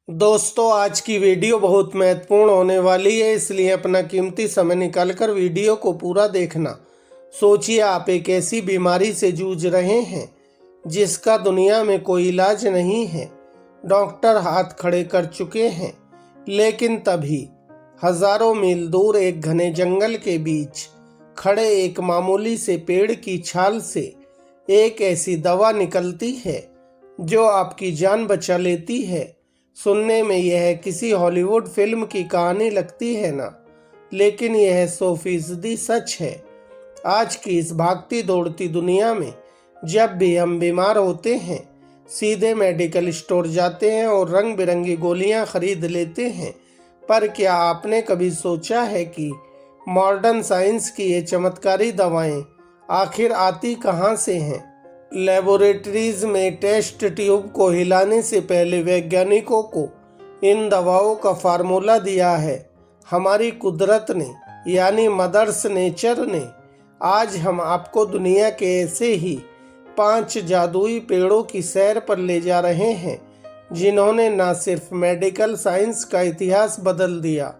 दोस्तों, आज की वीडियो बहुत महत्वपूर्ण होने वाली है, इसलिए अपना कीमती समय निकालकर वीडियो को पूरा देखना। सोचिए, आप एक ऐसी बीमारी से जूझ रहे हैं जिसका दुनिया में कोई इलाज नहीं है। डॉक्टर हाथ खड़े कर चुके हैं, लेकिन तभी हजारों मील दूर एक घने जंगल के बीच खड़े एक मामूली से पेड़ की छाल से एक ऐसी दवा निकलती है जो आपकी जान बचा लेती है। सुनने में यह किसी हॉलीवुड फिल्म की कहानी लगती है ना, लेकिन यह 100% सच है। आज की इस भागती दौड़ती दुनिया में जब भी हम बीमार होते हैं, सीधे मेडिकल स्टोर जाते हैं और रंग बिरंगी गोलियां खरीद लेते हैं। पर क्या आपने कभी सोचा है कि मॉडर्न साइंस की ये चमत्कारी दवाएं आखिर आती कहां से हैं? लेबोरेटरीज में टेस्ट ट्यूब को हिलाने से पहले वैज्ञानिकों को इन दवाओं का फार्मूला दिया है हमारी कुदरत ने, यानी मदर्स नेचर ने। आज हम आपको दुनिया के ऐसे ही 5 जादुई पेड़ों की सैर पर ले जा रहे हैं जिन्होंने न सिर्फ मेडिकल साइंस का इतिहास बदल दिया,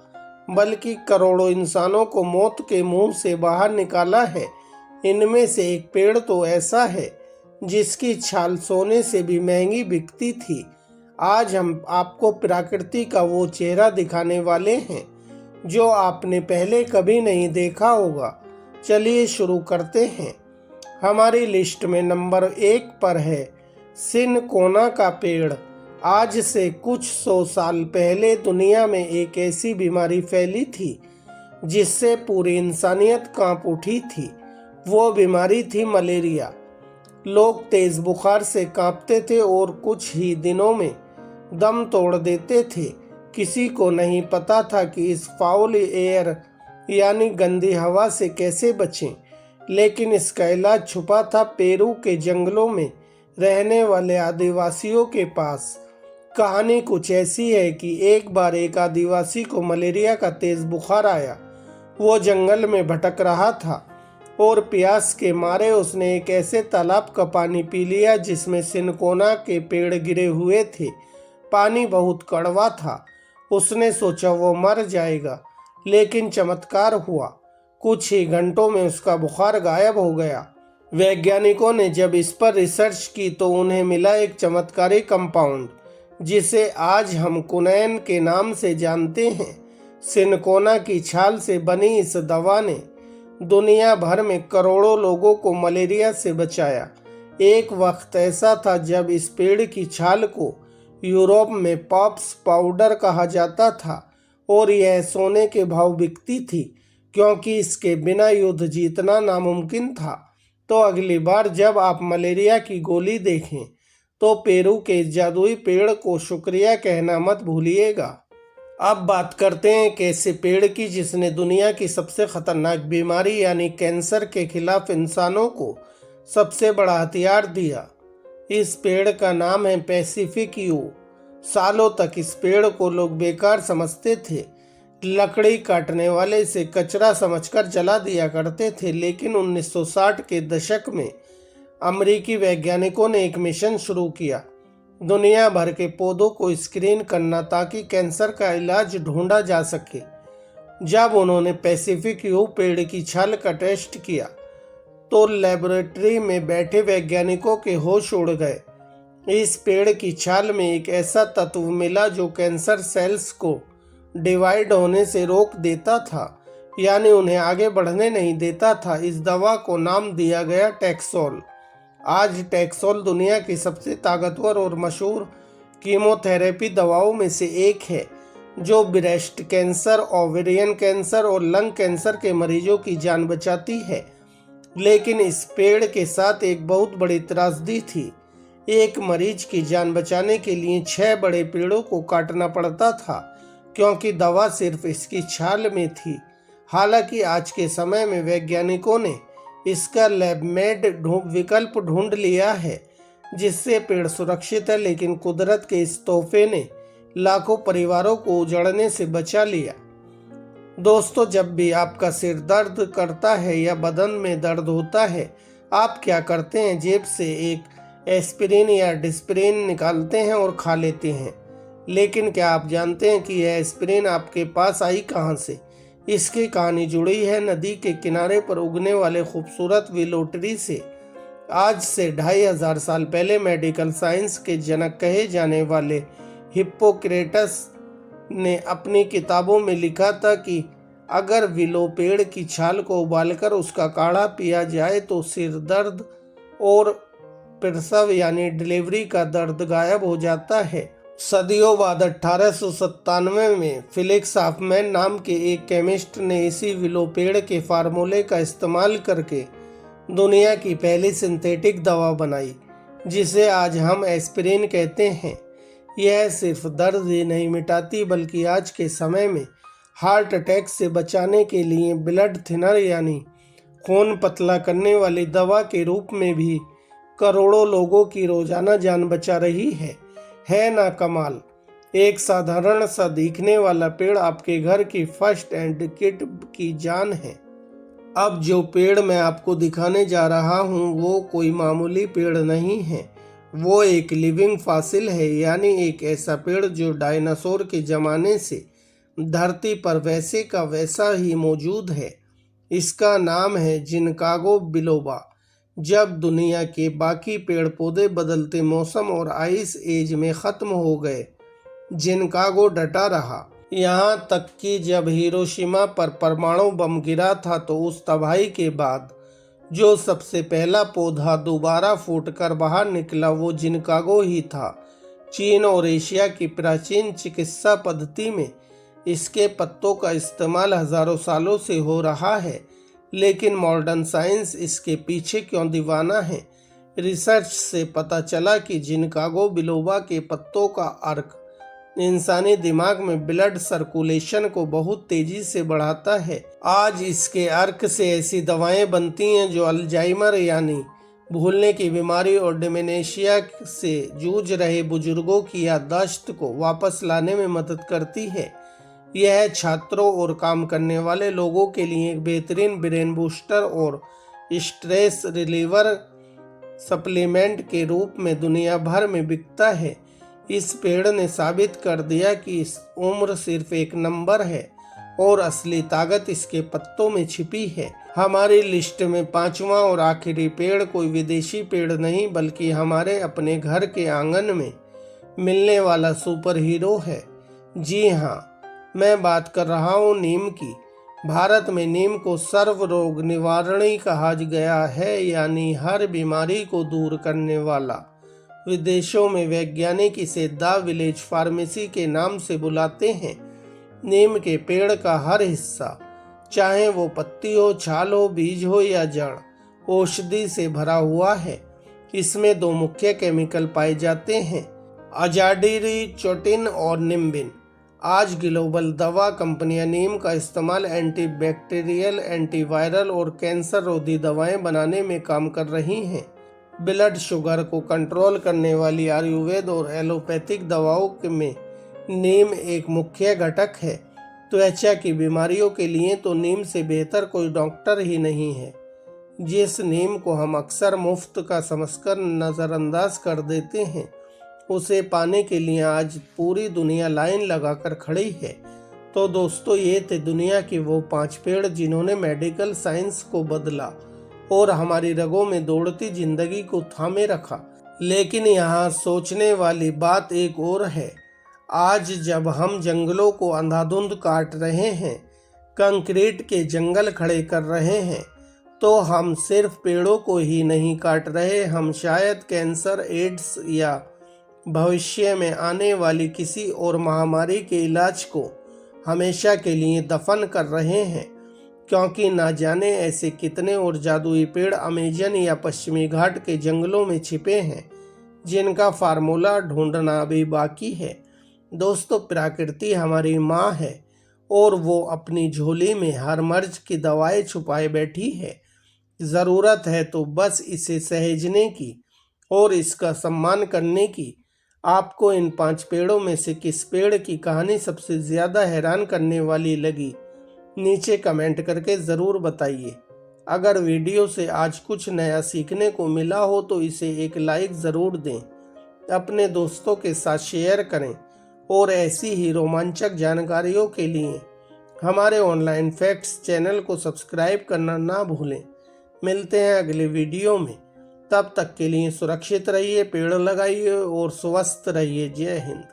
बल्कि करोड़ों इंसानों को मौत के मुंह से बाहर निकाला है। इनमें से एक पेड़ तो ऐसा है जिसकी छाल सोने से भी महंगी बिकती थी। आज हम आपको प्रकृति का वो चेहरा दिखाने वाले हैं जो आपने पहले कभी नहीं देखा होगा। चलिए शुरू करते हैं। हमारी लिस्ट में नंबर 1 पर है सिनकोना का पेड़। आज से कुछ 100 साल पहले दुनिया में एक ऐसी बीमारी फैली थी जिससे पूरी इंसानियत कांप उठी थी। वो बीमारी थी मलेरिया। लोग तेज बुखार से कांपते थे और कुछ ही दिनों में दम तोड़ देते थे। किसी को नहीं पता था कि इस फाउल एयर यानी गंदी हवा से कैसे बचें, लेकिन इसका इलाज छुपा था पेरू के जंगलों में रहने वाले आदिवासियों के पास। कहानी कुछ ऐसी है कि एक बार एक आदिवासी को मलेरिया का तेज बुखार आया। वो जंगल में भटक रहा था और प्यास के मारे उसने एक ऐसे तालाब का पानी पी लिया जिसमें सिनकोना के पेड़ गिरे हुए थे। पानी बहुत कड़वा था। उसने सोचा वो मर जाएगा, लेकिन चमत्कार हुआ। कुछ ही घंटों में उसका बुखार गायब हो गया। वैज्ञानिकों ने जब इस पर रिसर्च की तो उन्हें मिला एक चमत्कारी कंपाउंड जिसे आज हम कुनैन के नाम से जानते हैं। सिनकोना की छाल से बनी इस दवा ने दुनिया भर में करोड़ों लोगों को मलेरिया से बचाया। एक वक्त ऐसा था जब इस पेड़ की छाल को यूरोप में पॉप्स पाउडर कहा जाता था और यह सोने के भाव बिकती थी, क्योंकि इसके बिना युद्ध जीतना नामुमकिन था। तो अगली बार जब आप मलेरिया की गोली देखें तो पेरू के जादुई पेड़ को शुक्रिया कहना मत भूलिएगा। अब बात करते हैं एक ऐसे पेड़ की जिसने दुनिया की सबसे खतरनाक बीमारी यानी कैंसर के खिलाफ इंसानों को सबसे बड़ा हथियार दिया। इस पेड़ का नाम है पैसिफिक यू। सालों तक इस पेड़ को लोग बेकार समझते थे, लकड़ी काटने वाले से कचरा समझकर जला दिया करते थे। लेकिन 1960 के दशक में अमेरिकी वैज्ञानिकों ने एक मिशन शुरू किया, दुनिया भर के पौधों को स्क्रीन करना ताकि कैंसर का इलाज ढूंढा जा सके। जब उन्होंने पैसिफिक यू पेड़ की छाल का टेस्ट किया तो लेबोरेटरी में बैठे वैज्ञानिकों के होश उड़ गए। इस पेड़ की छाल में एक ऐसा तत्व मिला जो कैंसर सेल्स को डिवाइड होने से रोक देता था, यानी उन्हें आगे बढ़ने नहीं देता था। इस दवा को नाम दिया गया टैक्सोल। आज टैक्सोल दुनिया की सबसे ताकतवर और मशहूर कीमोथेरेपी दवाओं में से एक है, जो ब्रेस्ट कैंसर, ओवेरियन कैंसर और लंग कैंसर के मरीजों की जान बचाती है। लेकिन इस पेड़ के साथ एक बहुत बड़ी त्रासदी थी। एक मरीज की जान बचाने के लिए 6 बड़े पेड़ों को काटना पड़ता था, क्योंकि दवा सिर्फ इसकी छाल में थी। हालांकि आज के समय में वैज्ञानिकों ने इसका लैब मेड विकल्प ढूंढ लिया है जिससे पेड़ सुरक्षित है, लेकिन कुदरत के इस तोहफे ने लाखों परिवारों को उजड़ने से बचा लिया। दोस्तों, जब भी आपका सिर दर्द करता है या बदन में दर्द होता है, आप क्या करते हैं? जेब से एक एस्पिरिन या डिस्पिरिन निकालते हैं और खा लेते हैं। लेकिन क्या आप जानते हैं कि यह एस्पिरिन आपके पास आई कहां से? इसकी कहानी जुड़ी है नदी के किनारे पर उगने वाले खूबसूरत विलो ट्री से। आज से 2500 साल पहले मेडिकल साइंस के जनक कहे जाने वाले हिप्पोक्रेटस ने अपनी किताबों में लिखा था कि अगर विलो पेड़ की छाल को उबालकर उसका काढ़ा पिया जाए तो सिर दर्द और प्रसव यानी डिलीवरी का दर्द गायब हो जाता है। सदियों बाद 1897 में फिलिक्स हॉफमैन नाम के एक केमिस्ट ने इसी विलो पेड़ के फार्मूले का इस्तेमाल करके दुनिया की पहली सिंथेटिक दवा बनाई, जिसे आज हम एस्पिरिन कहते हैं। यह सिर्फ दर्द ही नहीं मिटाती बल्कि आज के समय में हार्ट अटैक से बचाने के लिए ब्लड थिनर यानी खून पतला करने वाली दवा के रूप में भी करोड़ों लोगों की रोजाना जान बचा रही है ना कमाल। एक साधारण सा दिखने वाला पेड़ आपके घर की फर्स्ट एड किट की जान है। अब जो पेड़ मैं आपको दिखाने जा रहा हूँ वो कोई मामूली पेड़ नहीं है, वो एक लिविंग फॉसिल है, यानी एक ऐसा पेड़ जो डायनासोर के जमाने से धरती पर वैसे का वैसा ही मौजूद है। इसका नाम है जिनकागो बिलोबा। जब दुनिया के बाकी पेड़ पौधे बदलते मौसम और आइस एज में खत्म हो गए, जिनकागो डटा रहा। यहाँ तक कि जब हिरोशिमा पर परमाणु बम गिरा था तो उस तबाही के बाद जो सबसे पहला पौधा दोबारा फूटकर बाहर निकला वो जिनकागो ही था। चीन और एशिया की प्राचीन चिकित्सा पद्धति में इसके पत्तों का इस्तेमाल हजारों सालों से हो रहा है, लेकिन मॉडर्न साइंस इसके पीछे क्यों दीवाना है? रिसर्च से पता चला कि जिनकागो बिलोबा के पत्तों का अर्क इंसानी दिमाग में ब्लड सर्कुलेशन को बहुत तेजी से बढ़ाता है। आज इसके अर्क से ऐसी दवाएं बनती हैं जो अल्जाइमर यानी भूलने की बीमारी और डिमेंशिया से जूझ रहे बुजुर्गों की याददाश्त को वापस लाने में मदद करती है। यह छात्रों और काम करने वाले लोगों के लिए एक बेहतरीन ब्रेन बूस्टर और स्ट्रेस रिलीवर सप्लीमेंट के रूप में दुनिया भर में बिकता है। इस पेड़ ने साबित कर दिया कि इस उम्र सिर्फ एक नंबर है और असली ताकत इसके पत्तों में छिपी है। हमारी लिस्ट में 5वां और आखिरी पेड़ कोई विदेशी पेड़ नहीं बल्कि हमारे अपने घर के आंगन में मिलने वाला सुपर हीरो है। जी हाँ, मैं बात कर रहा हूँ नीम की। भारत में नीम को सर्व रोग निवारणी कहा गया है, यानी हर बीमारी को दूर करने वाला। विदेशों में वैज्ञानिक इसे द विलेज फार्मेसी के नाम से बुलाते हैं। नीम के पेड़ का हर हिस्सा, चाहे वो पत्ती हो, छाल हो, बीज हो या जड़, औषधि से भरा हुआ है। इसमें 2 मुख्य केमिकल पाए जाते हैं, अजाडिरिचोटिन और निम्बिन। आज ग्लोबल दवा कंपनियां नीम का इस्तेमाल एंटीबैक्टीरियल, एंटीवायरल और कैंसर रोधी दवाएं बनाने में काम कर रही हैं। ब्लड शुगर को कंट्रोल करने वाली आयुर्वेद और एलोपैथिक दवाओं में नीम एक मुख्य घटक है। त्वचा की बीमारियों के लिए तो नीम से बेहतर कोई डॉक्टर ही नहीं है। जिस नीम को हम अक्सर मुफ्त का समझकर नज़रअंदाज कर देते हैं, उसे पाने के लिए आज पूरी दुनिया लाइन लगाकर खड़ी है। तो दोस्तों, ये थे दुनिया के वो 5 पेड़ जिन्होंने मेडिकल साइंस को बदला और हमारी रगों में दौड़ती जिंदगी को थामे रखा। लेकिन यहाँ सोचने वाली बात एक और है। आज जब हम जंगलों को अंधाधुंध काट रहे हैं, कंक्रीट के जंगल खड़े कर रहे हैं, तो हम सिर्फ पेड़ों को ही नहीं काट रहे, हम शायद कैंसर, एड्स या भविष्य में आने वाली किसी और महामारी के इलाज को हमेशा के लिए दफन कर रहे हैं। क्योंकि ना जाने ऐसे कितने और जादुई पेड़ अमेजन या पश्चिमी घाट के जंगलों में छिपे हैं, जिनका फार्मूला ढूंढना अभी बाकी है। दोस्तों, प्रकृति हमारी माँ है और वो अपनी झोली में हर मर्ज की दवाएं छुपाए बैठी है। ज़रूरत है तो बस इसे सहेजने की और इसका सम्मान करने की। आपको इन 5 पेड़ों में से किस पेड़ की कहानी सबसे ज़्यादा हैरान करने वाली लगी, नीचे कमेंट करके ज़रूर बताइए। अगर वीडियो से आज कुछ नया सीखने को मिला हो तो इसे एक लाइक ज़रूर दें, अपने दोस्तों के साथ शेयर करें और ऐसी ही रोमांचक जानकारियों के लिए हमारे ऑनलाइन फैक्ट्स चैनल को सब्सक्राइब करना ना भूलें। मिलते हैं अगले वीडियो में, तब तक के लिए सुरक्षित रहिए, पेड़ लगाइए और स्वस्थ रहिए। जय हिंद।